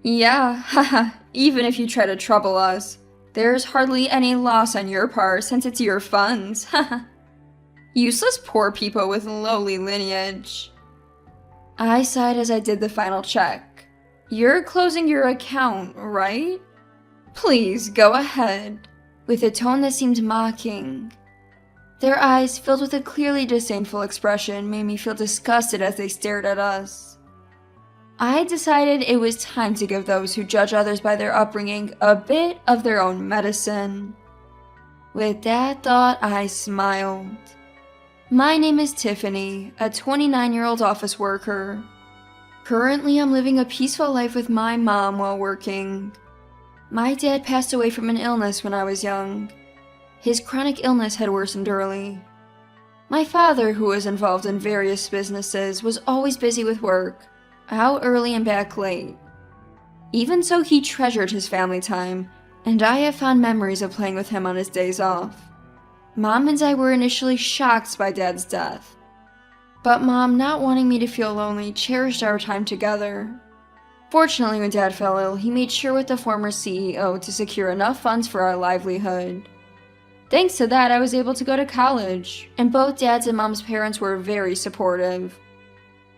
Yeah, haha, even if you try to trouble us, there's hardly any loss on your part since it's your funds, haha. Useless poor people with lowly lineage. I sighed as I did the final check. You're closing your account, right? Please, go ahead, with a tone that seemed mocking. Their eyes, filled with a clearly disdainful expression, made me feel disgusted as they stared at us. I decided it was time to give those who judge others by their upbringing a bit of their own medicine. With that thought, I smiled. My name is Tiffany, a 29-year-old office worker. Currently, I'm living a peaceful life with my mom while working. My dad passed away from an illness when I was young. His chronic illness had worsened early. My father, who was involved in various businesses, was always busy with work, out early and back late. Even so, he treasured his family time, and I have fond memories of playing with him on his days off. Mom and I were initially shocked by Dad's death, but Mom, not wanting me to feel lonely, cherished our time together. Fortunately, when Dad fell ill, he made sure with the former CEO to secure enough funds for our livelihood. Thanks to that, I was able to go to college, and both Dad's and Mom's parents were very supportive.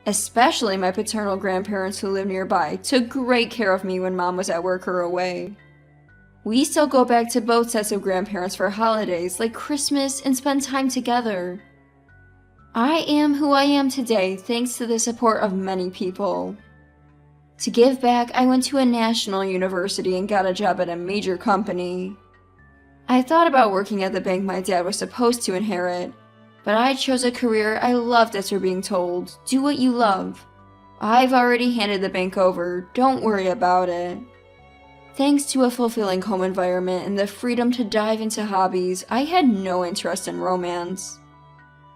Especially my paternal grandparents who lived nearby took great care of me when Mom was at work or away. We still go back to both sets of grandparents for holidays like Christmas and spend time together. I am who I am today thanks to the support of many people. To give back, I went to a national university and got a job at a major company. I thought about working at the bank my dad was supposed to inherit, but I chose a career I loved after being told, do what you love. I've already handed the bank over, don't worry about it. Thanks to a fulfilling home environment and the freedom to dive into hobbies, I had no interest in romance.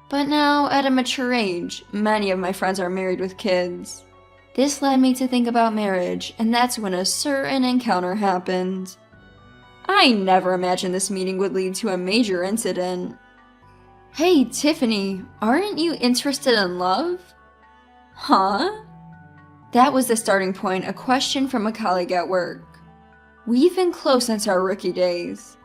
But now, at a mature age, many of my friends are married with kids. This led me to think about marriage, and that's when a certain encounter happened. I never imagined this meeting would lead to a major incident. Hey, Tiffany, aren't you interested in love? Huh? That was the starting point, a question from a colleague at work. We've been close since our rookie days.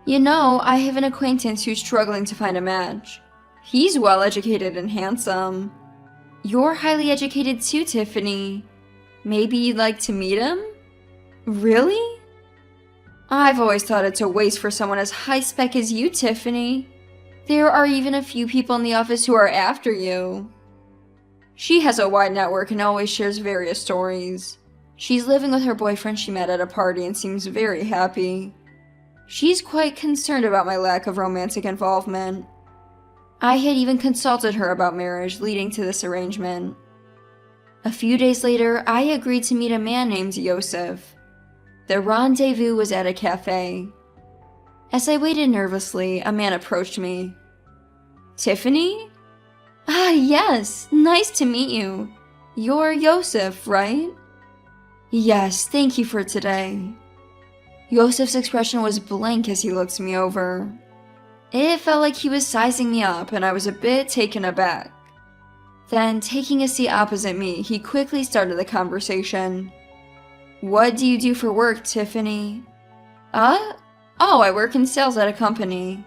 You know, I have an acquaintance who's struggling to find a match. He's well-educated and handsome. You're highly educated too, Tiffany. Maybe you'd like to meet him? Really? I've always thought it's a waste for someone as high-spec as you, Tiffany. There are even a few people in the office who are after you. She has a wide network and always shares various stories. She's living with her boyfriend she met at a party and seems very happy. She's quite concerned about my lack of romantic involvement. I had even consulted her about marriage, leading to this arrangement. A few days later, I agreed to meet a man named Yosef. The rendezvous was at a cafe. As I waited nervously, a man approached me. Tiffany? Ah, yes, nice to meet you. You're Yosef, right? Yes, thank you for today. Yosef's expression was blank as he looked me over. It felt like he was sizing me up, and I was a bit taken aback. Then, taking a seat opposite me, he quickly started the conversation. What do you do for work, Tiffany? Oh, I work in sales at a company.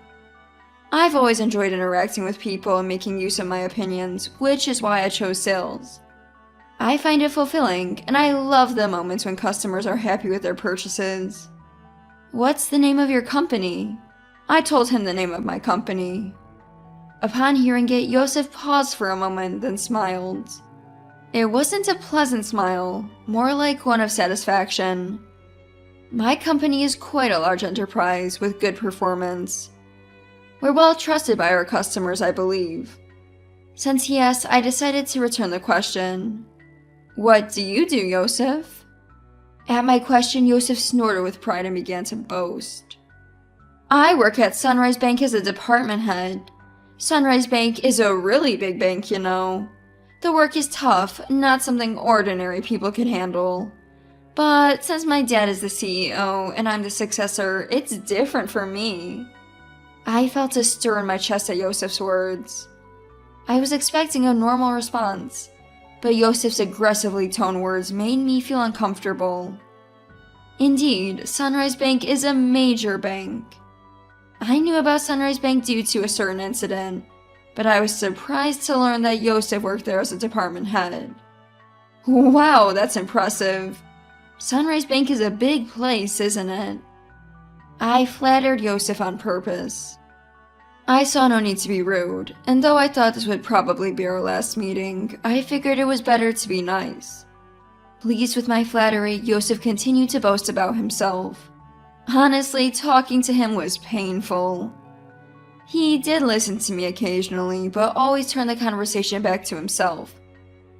I've always enjoyed interacting with people and making use of my opinions, which is why I chose sales. I find it fulfilling, and I love the moments when customers are happy with their purchases. What's the name of your company? I told him the name of my company. Upon hearing it, Yosef paused for a moment, then smiled. It wasn't a pleasant smile, more like one of satisfaction. My company is quite a large enterprise with good performance. We're well trusted by our customers, I believe. Since he asked, I decided to return the question. What do you do, Yosef? At my question, Yosef snorted with pride and began to boast. I work at Sunrise Bank as a department head. Sunrise Bank is a really big bank, you know. The work is tough, not something ordinary people can handle. But since my dad is the CEO and I'm the successor, it's different for me. I felt a stir in my chest at Yosef's words. I was expecting a normal response. but Yosef's aggressively toned words made me feel uncomfortable. Indeed, Sunrise Bank is a major bank. I knew about Sunrise Bank due to a certain incident, but I was surprised to learn that Yosef worked there as a department head. Wow, that's impressive. Sunrise Bank is a big place, isn't it? I flattered Yosef on purpose. I saw no need to be rude, and though I thought this would probably be our last meeting, I figured it was better to be nice. Pleased with my flattery, Yosef continued to boast about himself. Honestly, talking to him was painful. He did listen to me occasionally, but always turned the conversation back to himself,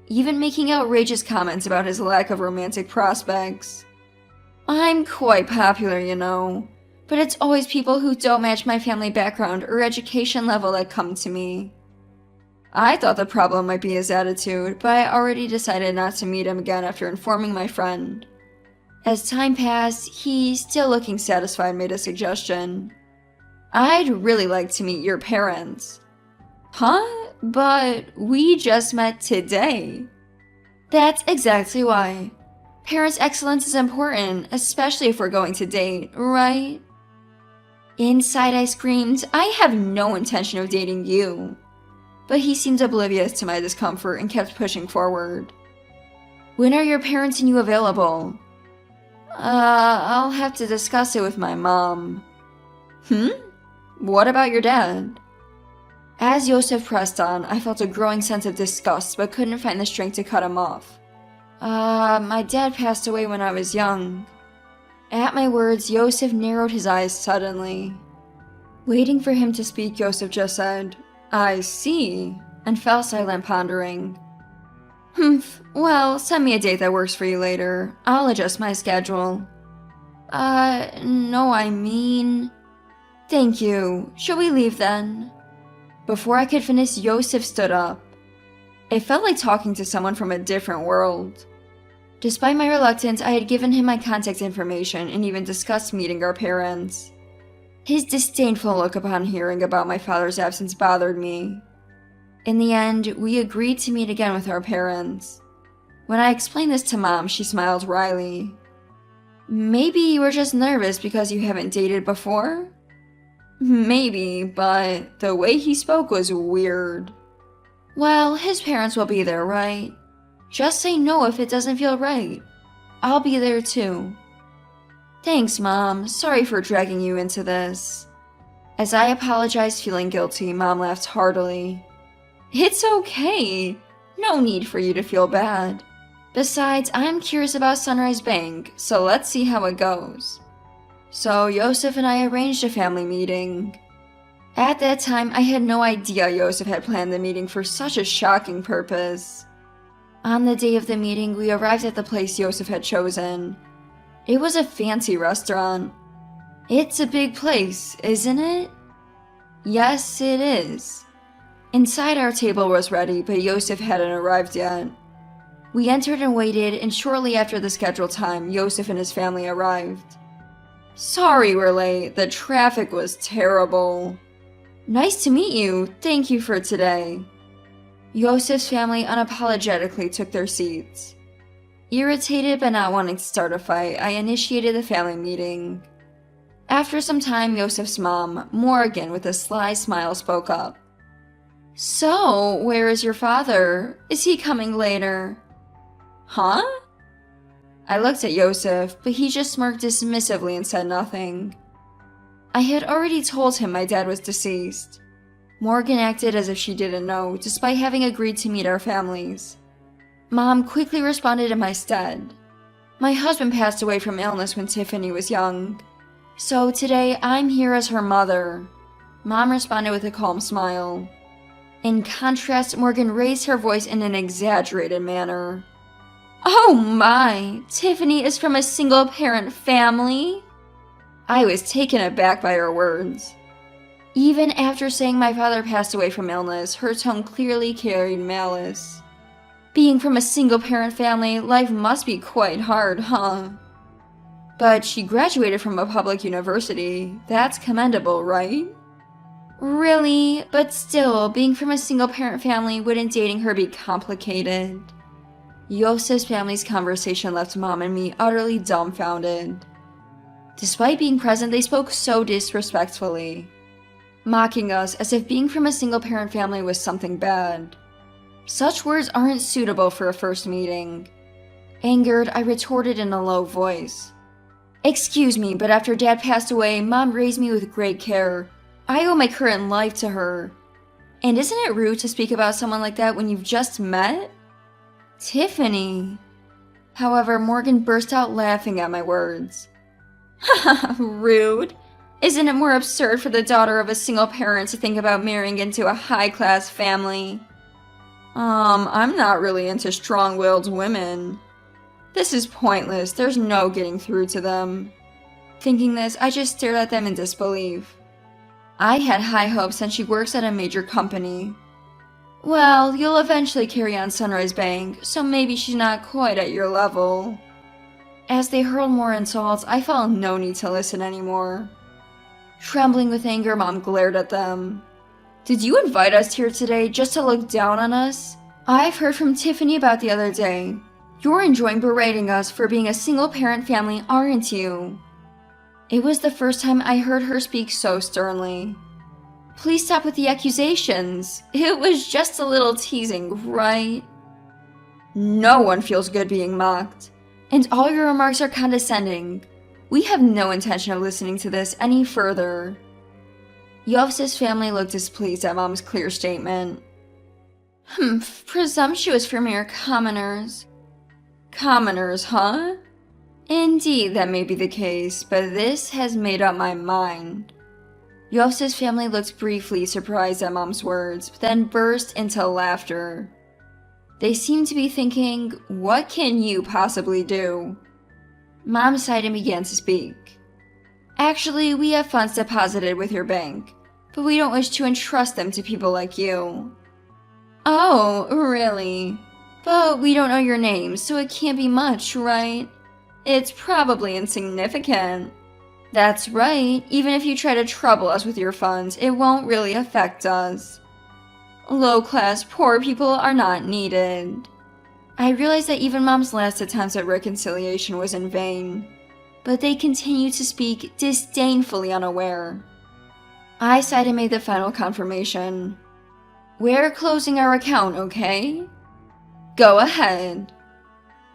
even making outrageous comments about his lack of romantic prospects. I'm quite popular, you know, but it's always people who don't match my family background or education level that come to me. I thought the problem might be his attitude, but I already decided not to meet him again after informing my friend. As time passed, he, still looking satisfied, made a suggestion. I'd really like to meet your parents. Huh? But we just met today. That's exactly why. Parents' excellence is important, especially if we're going to date, right? Inside I screamed, I have no intention of dating you. But he seemed oblivious to my discomfort and kept pushing forward. When are your parents and you available? I'll have to discuss it with my mom. What about your dad? As Yosef pressed on, I felt a growing sense of disgust but couldn't find the strength to cut him off. My dad passed away when I was young. At my words, Yosef narrowed his eyes suddenly. Waiting for him to speak, Yosef just said, I see, and fell silent, pondering. Well, send me a date that works for you later. I'll adjust my schedule. No, I mean... Thank you. Shall we leave then? Before I could finish, Yosef stood up. It felt like talking to someone from a different world. Despite my reluctance, I had given him my contact information and even discussed meeting our parents. His disdainful look upon hearing about my father's absence bothered me. In the end, we agreed to meet again with our parents. When I explained this to Mom, she smiled wryly. Maybe you were just nervous because you haven't dated before? Maybe, but the way he spoke was weird. Well, his parents will be there, right? Just say no if it doesn't feel right. I'll be there too. Thanks, Mom. Sorry for dragging you into this. As I apologized, feeling guilty, Mom laughed heartily. It's okay. No need for you to feel bad. Besides, I'm curious about Sunrise Bank, so let's see how it goes. So Yosef and I arranged a family meeting. At that time, I had no idea Yosef had planned the meeting for such a shocking purpose. On the day of the meeting, we arrived at the place Yosef had chosen. It was a fancy restaurant. It's a big place, isn't it? Yes, it is. Inside, our table was ready, but Yosef hadn't arrived yet. We entered and waited, and shortly after the scheduled time, Yosef and his family arrived. Sorry we're late, the traffic was terrible. Nice to meet you, thank you for today. Yosef's family unapologetically took their seats. Irritated but not wanting to start a fight, I initiated the family meeting. After some time, Yosef's mom, Morgan, with a sly smile, spoke up. So, where is your father? Is he coming later? Huh? I looked at Yosef, but he just smirked dismissively and said nothing. I had already told him my dad was deceased. Morgan acted as if she didn't know, despite having agreed to meet our families. Mom quickly responded in my stead. My husband passed away from illness when Tiffany was young. So today, I'm here as her mother. Mom responded with a calm smile. In contrast, Morgan raised her voice in an exaggerated manner. Oh my! Tiffany is from a single-parent family? I was taken aback by her words. Even after saying my father passed away from illness, her tone clearly carried malice. Being from a single-parent family, life must be quite hard, huh? But she graduated from a public university. That's commendable, right? Really? But still, being from a single-parent family, wouldn't dating her be complicated? Yosef's family's conversation left Mom and me utterly dumbfounded. Despite being present, they spoke so disrespectfully, mocking us as if being from a single-parent family was something bad. Such words aren't suitable for a first meeting. Angered, I retorted in a low voice. "Excuse me, but after Dad passed away, Mom raised me with great care. I owe my current life to her. And isn't it rude to speak about someone like that when you've just met?" "Tiffany." However, Morgan burst out laughing at my words. "Haha, rude. Isn't it more absurd for the daughter of a single parent to think about marrying into a high-class family?" I'm not really into strong-willed women. This is pointless, there's no getting through to them. Thinking this, I just stared at them in disbelief. I had high hopes since she works at a major company. "Well, you'll eventually carry on Sunrise Bank, so maybe she's not quite at your level." As they hurled more insults, I felt no need to listen anymore. Trembling with anger, Mom glared at them. "Did you invite us here today just to look down on us? I've heard from Tiffany about the other day. You're enjoying berating us for being a single-parent family, aren't you?" It was the first time I heard her speak so sternly. "Please stop with the accusations. It was just a little teasing, right?" "No one feels good being mocked. And all your remarks are condescending. We have no intention of listening to this any further." Yosef's family looked displeased at Mom's clear statement. Presumptuous for mere commoners." "Commoners, huh? Indeed, that may be the case, but this has made up my mind." Yosef's family looked briefly surprised at Mom's words, but then burst into laughter. They seemed to be thinking, "What can you possibly do?" Mom sighed and began to speak. "Actually, we have funds deposited with your bank, but we don't wish to entrust them to people like you." "Oh, really? But we don't know your name, so it can't be much, right? It's probably insignificant." "That's right. Even if you try to trouble us with your funds, it won't really affect us. Low-class poor people are not needed." I realized that even Mom's last attempts at reconciliation was in vain, but they continued to speak disdainfully unaware. I sighed and made the final confirmation. "We're closing our account, okay?" "Go ahead."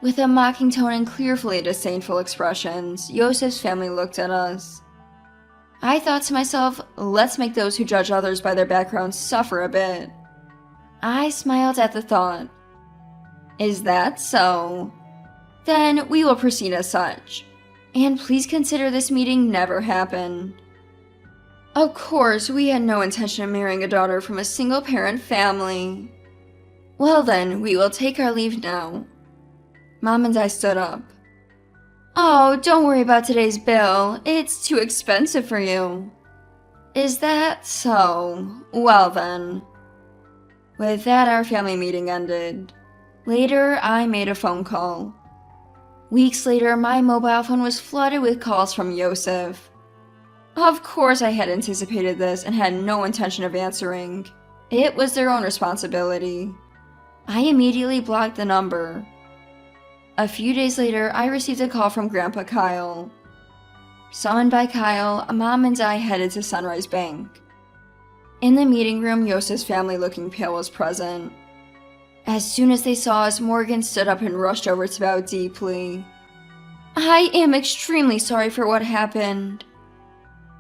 With a mocking tone and clearly disdainful expressions, Yosef's family looked at us. I thought to myself, let's make those who judge others by their backgrounds suffer a bit. I smiled at the thought. "Is that so? Then we will proceed as such. And please consider this meeting never happened." Of course, we had no intention of marrying a daughter from a single-parent family. "Well then, we will take our leave now." Mom and I stood up. "Oh, don't worry about today's bill. It's too expensive for you." "Is that so? Well then." With that, our family meeting ended. Later, I made a phone call. Weeks later, my mobile phone was flooded with calls from Yosef. Of course, I had anticipated this and had no intention of answering. It was their own responsibility. I immediately blocked the number. A few days later, I received a call from Grandpa Kyle. Summoned by Kyle, Mom and I headed to Sunrise Bank. In the meeting room, Yosef's family, looking pale, was present. As soon as they saw us, Morgan stood up and rushed over to bow deeply. "I am extremely sorry for what happened."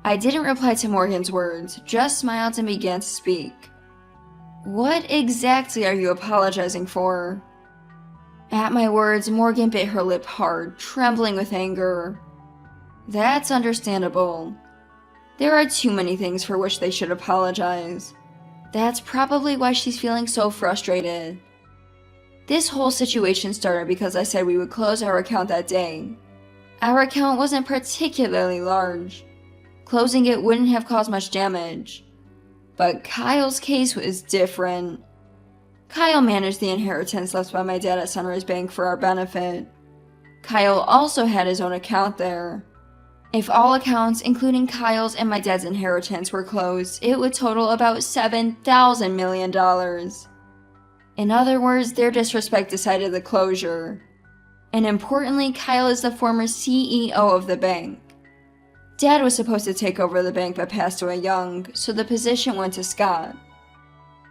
I didn't reply to Morgan's words, just smiled and began to speak. "What exactly are you apologizing for?" At my words, Morgan bit her lip hard, trembling with anger. That's understandable. There are too many things for which they should apologize. That's probably why she's feeling so frustrated. This whole situation started because I said we would close our account that day. Our account wasn't particularly large. Closing it wouldn't have caused much damage. But Kyle's case was different. Kyle managed the inheritance left by my dad at Sunrise Bank for our benefit. Kyle also had his own account there. If all accounts, including Kyle's and my dad's inheritance, were closed, it would total about $7,000 million. In other words, their disrespect decided the closure. And importantly, Kyle is the former CEO of the bank. Dad was supposed to take over the bank but passed away young, so the position went to Scott.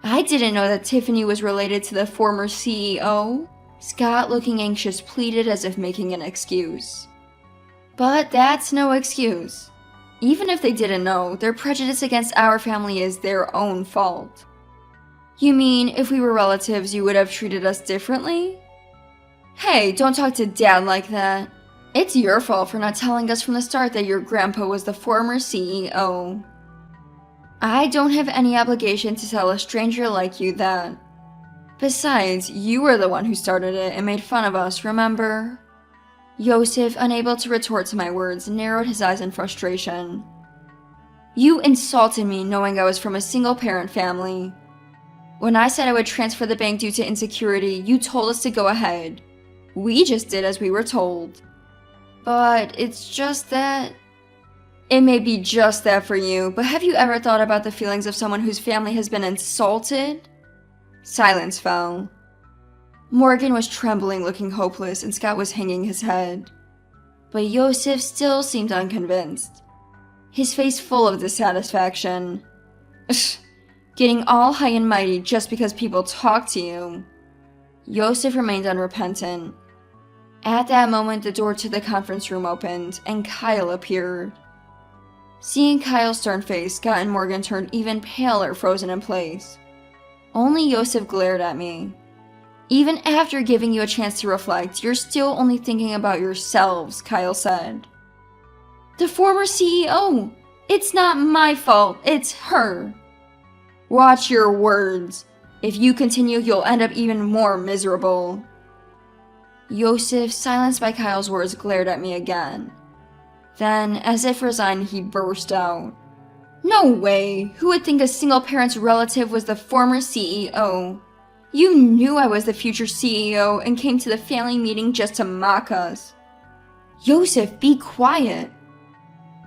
I didn't know that Tiffany was related to the former CEO. Scott, looking anxious, pleaded as if making an excuse. But that's no excuse. Even if they didn't know, their prejudice against our family is their own fault. You mean, if we were relatives, you would have treated us differently? Hey, don't talk to Dad like that. It's your fault for not telling us from the start that your grandpa was the former CEO. I don't have any obligation to tell a stranger like you that. Besides, you were the one who started it and made fun of us, remember? Yosef, unable to retort to my words, narrowed his eyes in frustration. You insulted me knowing I was from a single-parent family. When I said I would transfer the bank due to insecurity, you told us to go ahead. We just did as we were told. But it's just that... It may be just that for you, but have you ever thought about the feelings of someone whose family has been insulted? Silence fell. Morgan was trembling, looking hopeless, and Scott was hanging his head. But Yosef still seemed unconvinced. His face full of dissatisfaction. Getting all high and mighty just because people talk to you. Yosef remained unrepentant. At that moment, the door to the conference room opened, and Kyle appeared. Seeing Kyle's stern face, Scott and Morgan turned even paler, frozen in place. Only Yosef glared at me. Even after giving you a chance to reflect, you're still only thinking about yourselves, Kyle said. The former CEO! It's not my fault, it's her! Watch your words. If you continue, you'll end up even more miserable. Yosef, silenced by Kyle's words, glared at me again. Then, as if resigned, he burst out. No way! Who would think a single-parent's relative was the former CEO? You knew I was the future CEO and came to the family meeting just to mock us. Yosef, be quiet!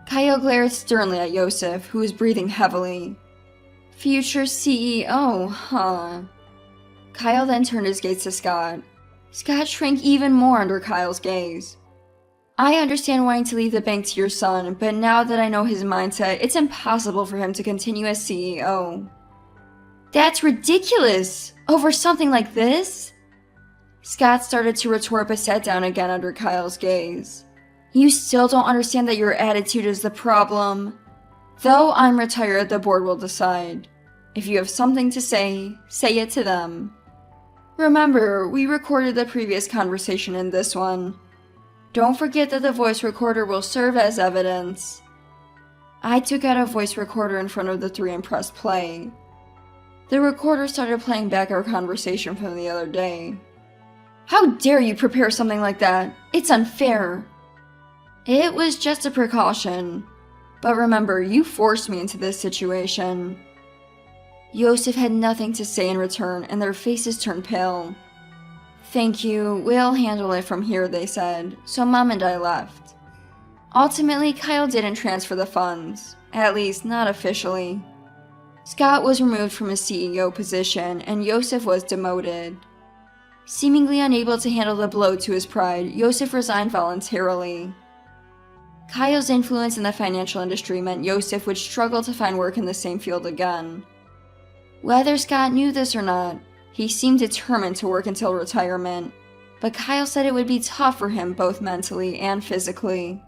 Kyle glared sternly at Yosef, who was breathing heavily. Future CEO, huh? Kyle then turned his gaze to Scott. Scott shrank even more under Kyle's gaze. I understand wanting to leave the bank to your son, but now that I know his mindset, it's impossible for him to continue as CEO. That's ridiculous! Over something like this? Scott started to retort but sat down again under Kyle's gaze. You still don't understand that your attitude is the problem. Though I'm retired, the board will decide. If you have something to say it to them. Remember, we recorded the previous conversation in this one. Don't forget that the voice recorder will serve as evidence. I took out a voice recorder in front of the three and pressed play. The recorder started playing back our conversation from the other day. How dare you prepare something like that? It's unfair. It was just a precaution. But remember, you forced me into this situation. Yosef had nothing to say in return, and their faces turned pale. Thank you, we'll handle it from here, they said, so Mom and I left. Ultimately, Kyle didn't transfer the funds, at least not officially. Scott was removed from his CEO position, and Yosef was demoted. Seemingly unable to handle the blow to his pride, Yosef resigned voluntarily. Kyle's influence in the financial industry meant Yosef would struggle to find work in the same field again. Whether Scott knew this or not, he seemed determined to work until retirement, but Kyle said it would be tough for him both mentally and physically.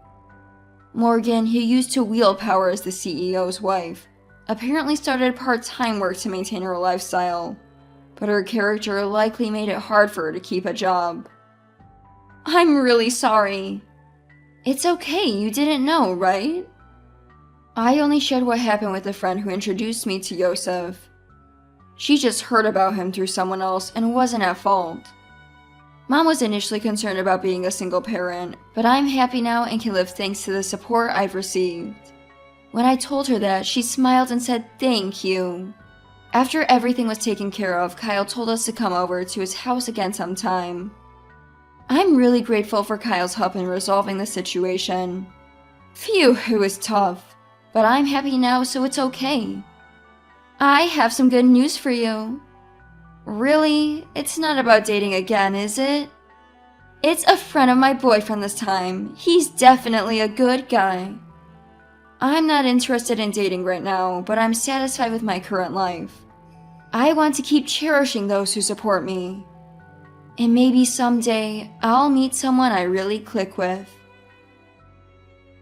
Morgan, who used to wield power as the CEO's wife, apparently started part-time work to maintain her lifestyle, but her character likely made it hard for her to keep a job. I'm really sorry. It's okay, you didn't know, right? I only shared what happened with the friend who introduced me to Yosef. She just heard about him through someone else and wasn't at fault. Mom was initially concerned about being a single parent, but I'm happy now and can live thanks to the support I've received. When I told her that, she smiled and said thank you. After everything was taken care of, Kyle told us to come over to his house again sometime. I'm really grateful for Kyle's help in resolving the situation. Phew, it was tough, but I'm happy now, so it's okay. I have some good news for you. Really? It's not about dating again, is it? It's a friend of my boyfriend this time. He's definitely a good guy. I'm not interested in dating right now, but I'm satisfied with my current life. I want to keep cherishing those who support me. And maybe someday, I'll meet someone I really click with.